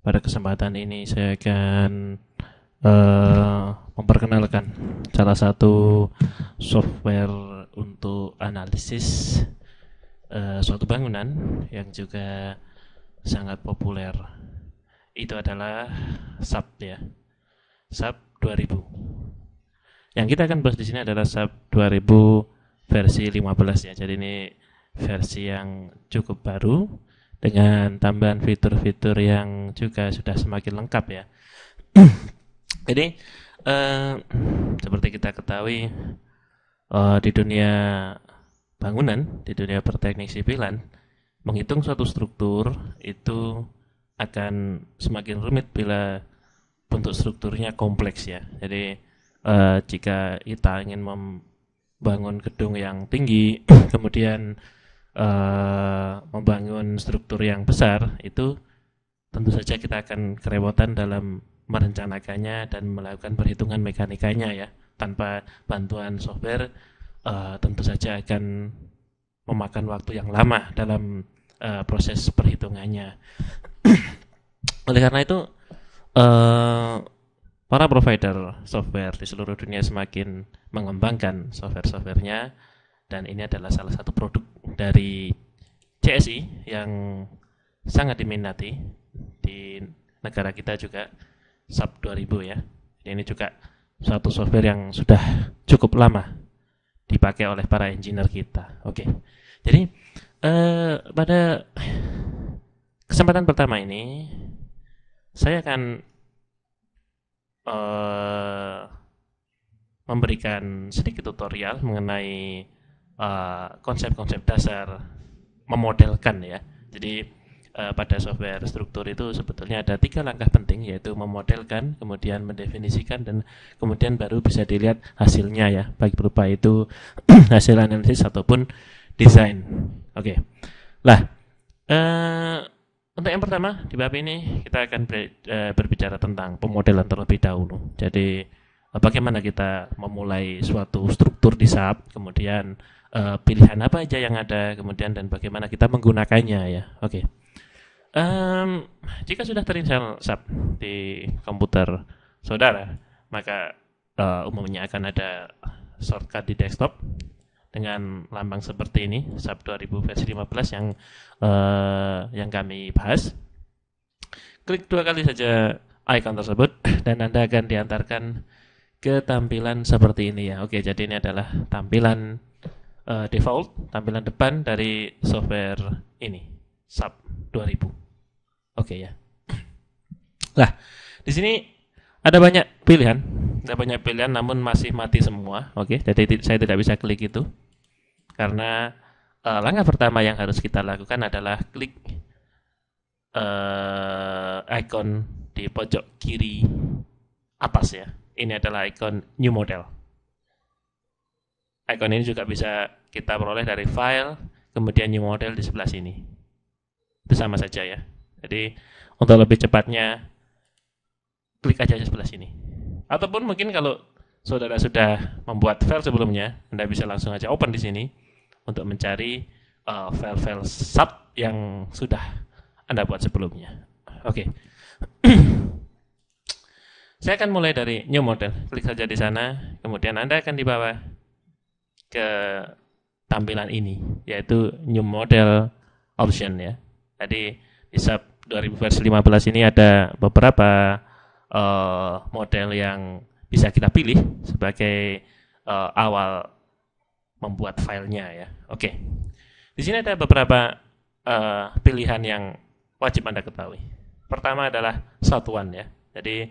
Pada kesempatan ini saya akan memperkenalkan salah satu software untuk analisis suatu bangunan yang juga sangat populer. Itu adalah SAP ya, SAP 2000. Yang kita akan bahas di sini adalah SAP 2000 versi 15 ya. Jadi ini versi yang cukup baru dengan tambahan fitur-fitur yang juga sudah semakin lengkap ya. Jadi seperti kita ketahui di dunia bangunan, di dunia perteknik sipilan, menghitung suatu struktur itu akan semakin rumit bila bentuk strukturnya kompleks ya. Jadi jika kita ingin membangun gedung yang tinggi, kemudian membangun struktur yang besar, itu tentu saja kita akan kerepotan dalam merencanakannya dan melakukan perhitungan mekanikanya ya. Tanpa bantuan software tentu saja akan memakan waktu yang lama dalam proses perhitungannya. Oleh karena itu para provider software di seluruh dunia semakin mengembangkan software-softwarenya, dan ini adalah salah satu produk dari CSI yang sangat diminati di negara kita juga, SAP 2000 ya. Ini juga suatu software yang sudah cukup lama dipakai oleh para engineer kita. Oke. Jadi pada kesempatan pertama ini saya akan memberikan sedikit tutorial mengenai konsep-konsep dasar memodelkan ya. Jadi pada software struktur itu sebetulnya ada 3 langkah penting, yaitu memodelkan, kemudian mendefinisikan, dan kemudian baru bisa dilihat hasilnya ya, baik berupa itu hasil analisis ataupun desain. Oke. Lah, untuk yang pertama di bab ini kita akan berbicara tentang pemodelan terlebih dahulu. Jadi bagaimana kita memulai suatu struktur di SAP, kemudian pilihan apa aja yang ada, kemudian dan bagaimana kita menggunakannya ya. Oke. Jika sudah terinstall SAP di komputer saudara, maka umumnya akan ada shortcut di desktop dengan lambang seperti ini, SAP 2000 versi 15 yang kami bahas. Klik 2 kali saja icon tersebut dan Anda akan diantarkan ke tampilan seperti ini ya. Oke, jadi ini adalah tampilan default, tampilan depan dari software ini, SAP 2000. Oke ya. Lah, di sini ada banyak pilihan, namun masih mati semua. Oke, jadi saya tidak bisa klik itu karena langkah pertama yang harus kita lakukan adalah klik icon di pojok kiri atas ya. Ini adalah icon New Model. Icon ini juga bisa kita peroleh dari file, kemudian New Model di sebelah sini. Itu sama saja ya. Jadi untuk lebih cepatnya klik aja sebelah sini. Ataupun mungkin kalau saudara sudah membuat file sebelumnya, Anda bisa langsung aja open di sini untuk mencari file-file SAP yang sudah Anda buat sebelumnya. Oke. Saya akan mulai dari New Model. Klik saja di sana, kemudian Anda akan dibawa ke tampilan ini, yaitu New Model Option ya. Jadi di SAP 2000 versi 15 ini ada beberapa model yang bisa kita pilih sebagai awal membuat filenya ya. Oke. Di sini ada beberapa pilihan yang wajib Anda ketahui. Pertama adalah satuan ya. Jadi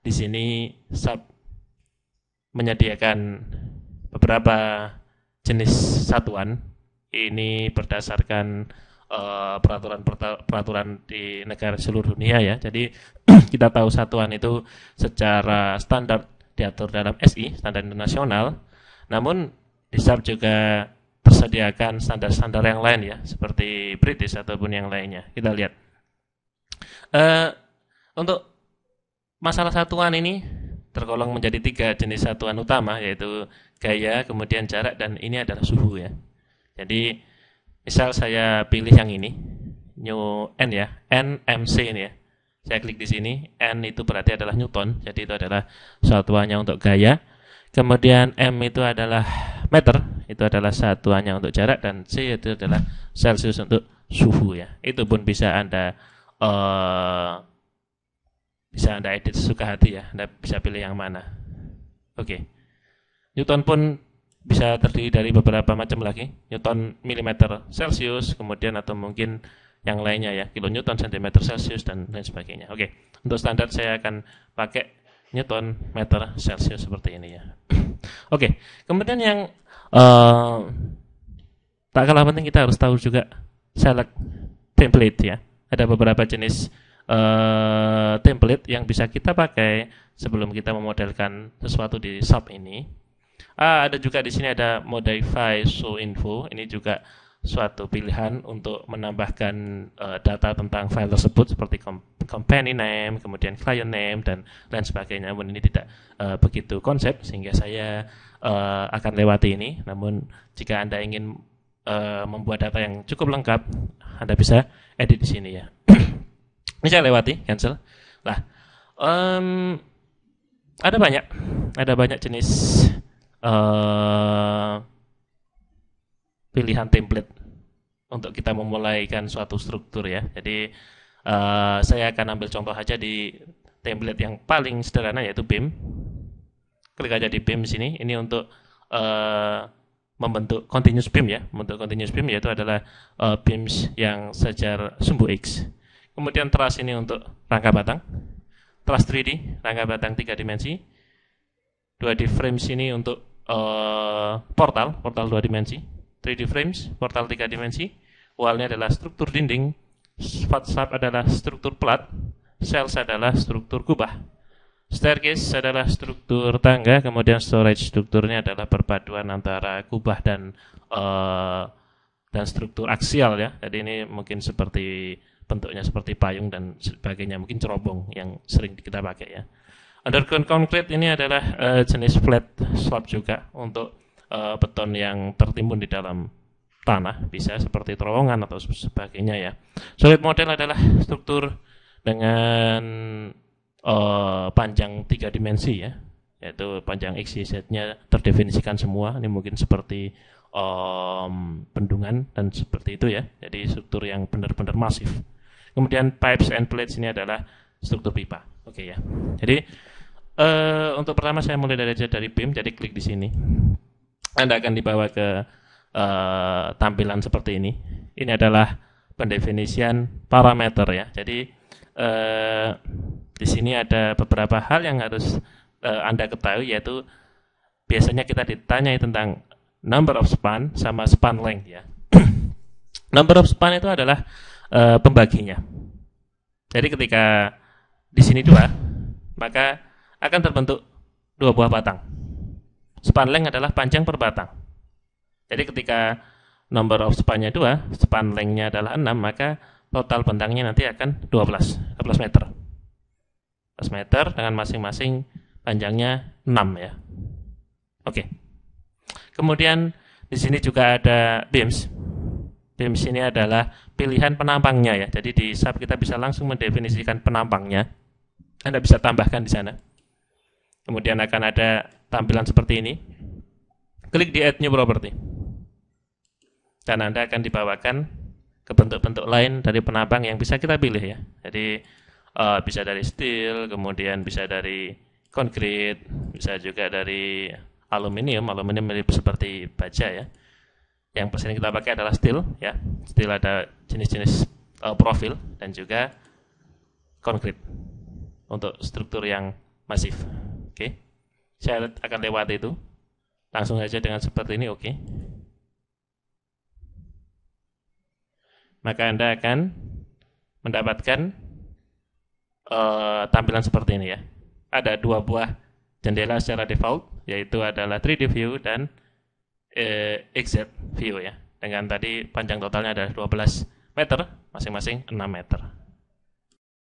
di sini SAP menyediakan beberapa jenis satuan. Ini berdasarkan peraturan di negara seluruh dunia ya. Jadi kita tahu satuan itu secara standar diatur dalam SI, standar internasional. Namun di SAP juga tersediakan standar-standar yang lain ya, seperti British ataupun yang lainnya. Kita lihat. Untuk masalah satuan ini tergolong menjadi 3 jenis satuan utama, yaitu gaya, kemudian jarak, dan ini adalah suhu ya. Jadi misal saya pilih yang ini, N ya, NMC ini ya. Saya klik di sini, N itu berarti adalah Newton, jadi itu adalah satuannya untuk gaya. Kemudian M itu adalah meter, itu adalah satuannya untuk jarak, dan C itu adalah Celsius untuk suhu ya. Itu pun bisa Anda edit sesuka hati ya. Anda bisa pilih yang mana. Oke. Newton pun bisa terdiri dari beberapa macam lagi. Newton milimeter Celsius, kemudian atau mungkin yang lainnya ya, kilonewton, centimeter Celsius, dan lain sebagainya. Oke. Untuk standar saya akan pakai Newton meter Celsius seperti ini ya. Oke. Kemudian yang tak kalah penting, kita harus tahu juga select template ya. Ada beberapa jenis template yang bisa kita pakai sebelum kita memodelkan sesuatu di SAP ini. Ada juga di sini ada modify show info. Ini juga suatu pilihan untuk menambahkan data tentang file tersebut seperti company name, kemudian client name, dan lain sebagainya. Namun ini tidak begitu konsep sehingga saya akan lewati ini. Namun jika Anda ingin membuat data yang cukup lengkap, Anda bisa edit di sini ya. Ini saya lewati, cancel. Nah, ada banyak jenis pilihan template untuk kita memulaikan suatu struktur ya. Jadi saya akan ambil contoh aja di template yang paling sederhana, yaitu BIM. Klik aja di BIM sini. Ini untuk membentuk continuous BIM ya. Membentuk continuous BIM yaitu adalah BIMs yang sejar sumbu X. Kemudian truss ini untuk rangka batang. Truss 3D, rangka batang 3 dimensi. 2D frames ini untuk portal 2 dimensi. 3D frames, portal 3 dimensi. Wall-nya adalah struktur dinding, facade adalah struktur plat, cells adalah struktur kubah, staircase adalah struktur tangga, kemudian storage strukturnya adalah perpaduan antara kubah dan struktur aksial ya. Jadi ini mungkin seperti bentuknya seperti payung dan sebagainya, mungkin cerobong yang sering kita pakai ya. Underground concrete ini adalah jenis flat slab juga untuk beton yang tertimbun di dalam tanah, bisa seperti terowongan atau sebagainya ya. Solid model adalah struktur dengan panjang 3 dimensi ya, yaitu panjang X, Y, Z-nya terdefinisikan semua. Ini mungkin seperti bendungan dan seperti itu ya. Jadi struktur yang benar-benar masif. Kemudian pipes and plates ini adalah struktur pipa. Oke ya. Jadi untuk pertama saya mulai dari BIM. Jadi klik di sini. Anda akan dibawa ke tampilan seperti ini. Ini adalah pendefinisian parameter ya. Jadi di sini ada beberapa hal yang harus Anda ketahui, yaitu biasanya kita ditanyai tentang number of span sama span length ya. Number of span itu adalah pembaginya. Jadi ketika di sini 2, maka akan terbentuk 2 buah batang. Span length adalah panjang per batang. Jadi ketika number of span-nya 2, span length-nya adalah 6, maka total bentangnya nanti akan 12 meter. 12 meter dengan masing-masing panjangnya 6 ya. Oke. Kemudian di sini juga ada beams. Beams ini adalah pilihan penampangnya ya. Jadi di SAP kita bisa langsung mendefinisikan penampangnya. Anda bisa tambahkan di sana. Kemudian akan ada tampilan seperti ini. Klik di Add New Property. Dan Anda akan dibawakan ke bentuk-bentuk lain dari penampang yang bisa kita pilih ya. Jadi bisa dari steel, kemudian bisa dari konkrit, bisa juga dari aluminium. Aluminium mirip seperti baja ya. Yang sering kita pakai adalah steel ya. Steel ada jenis-jenis profil dan juga konkrit untuk struktur yang masif. Oke. Saya akan lewat itu. Langsung saja dengan seperti ini, oke. Maka Anda akan mendapatkan tampilan seperti ini ya. Ada 2 buah jendela secara default, yaitu adalah 3D view dan XZ view ya. Dengan tadi panjang totalnya adalah 12 meter, masing-masing 6 meter.